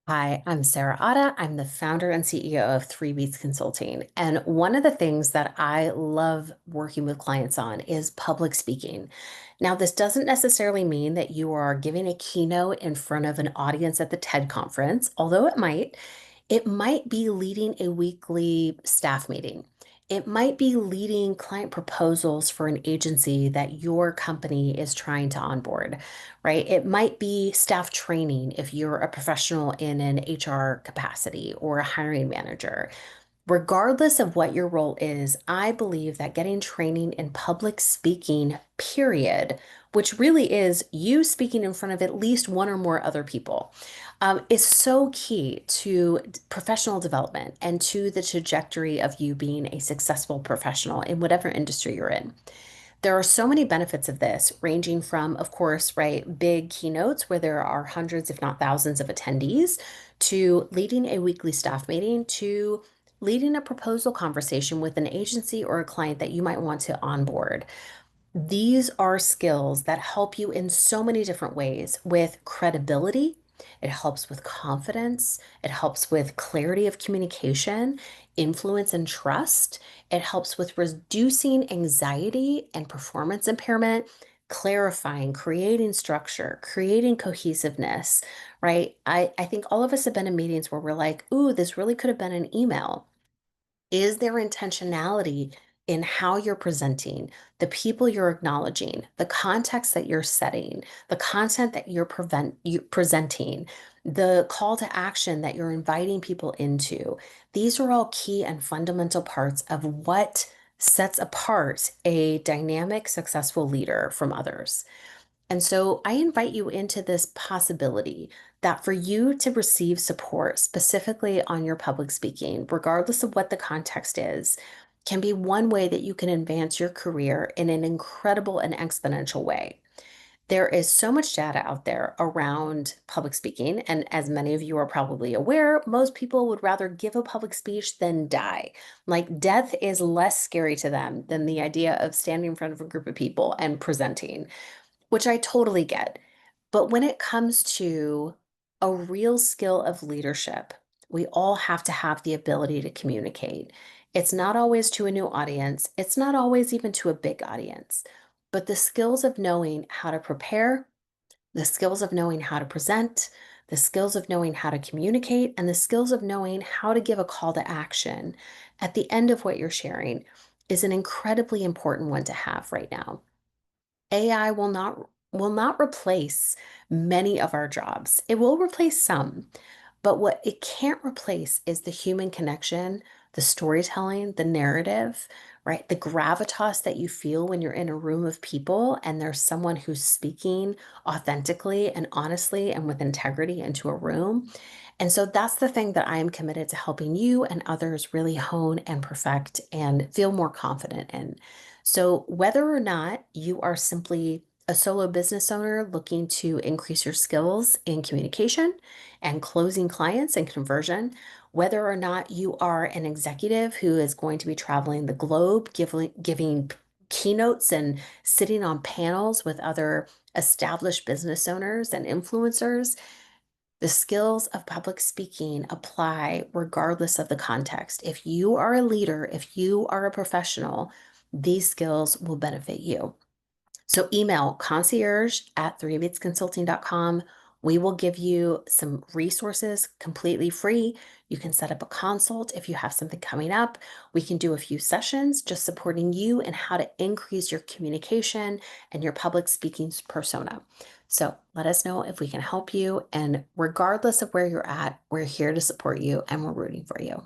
Hi, I'm Sarah Auda. I'm the founder and CEO of Three Beats Consulting. And one of the things that I love working with clients on is public speaking. Now, this doesn't necessarily mean that you are giving a keynote in front of an audience at the TED conference, although it might. It might be leading a weekly staff meeting. It might be leading client proposals for an agency that your company is trying to onboard, right? It might be staff training if you're a professional in an HR capacity or a hiring manager. Regardless of what your role is, I believe that getting training in public speaking, period, which really is you speaking in front of at least one or more other people, is so key to professional development and to the trajectory of you being a successful professional in whatever industry you're in. There are so many benefits of this, ranging from, of course, right, big keynotes where there are hundreds, if not thousands, of attendees, to leading a weekly staff meeting, to leading a proposal conversation with an agency or a client that you might want to onboard. These are skills that help you in so many different ways with credibility. It helps with confidence. It helps with clarity of communication, influence, and trust. It helps with reducing anxiety and performance impairment, clarifying, creating structure, creating cohesiveness, right? I think all of us have been in meetings where we're like, ooh, this really could have been an email. Is there intentionality in how you're presenting, the people you're acknowledging, the context that you're setting, the content that you presenting, the call to action that you're inviting people into? These are all key and fundamental parts of what sets apart a dynamic, successful leader from others. And so I invite you into this possibility that for you to receive support specifically on your public speaking, regardless of what the context is, can be one way that you can advance your career in an incredible and exponential way. There is so much data out there around public speaking. And as many of you are probably aware, most people would rather give a public speech than die. Like death is less scary to them than the idea of standing in front of a group of people and presenting, which I totally get. But when it comes to a real skill of leadership, we all have to have the ability to communicate. It's not always to a new audience, it's not always even to a big audience, but the skills of knowing how to prepare, the skills of knowing how to present, the skills of knowing how to communicate, and the skills of knowing how to give a call to action at the end of what you're sharing is an incredibly important one to have right now. AI will not replace many of our jobs. It will replace some, but what it can't replace is the human connection, the storytelling, the narrative, right? The gravitas that you feel when you're in a room of people and there's someone who's speaking authentically and honestly and with integrity into a room. And so that's the thing that I am committed to helping you and others really hone and perfect and feel more confident in. So, whether or not you are simply a solo business owner looking to increase your skills in communication and closing clients and conversion, whether or not you are an executive who is going to be traveling the globe, giving keynotes and sitting on panels with other established business owners and influencers, the skills of public speaking apply regardless of the context. If you are a leader, if you are a professional, these skills will benefit you. So email concierge@threebeatsconsulting.com. We will give you some resources completely free. You can set up a consult if you have something coming up. We can do a few sessions just supporting you and how to increase your communication and your public speaking persona. So let us know if we can help you. And regardless of where you're at, we're here to support you and we're rooting for you.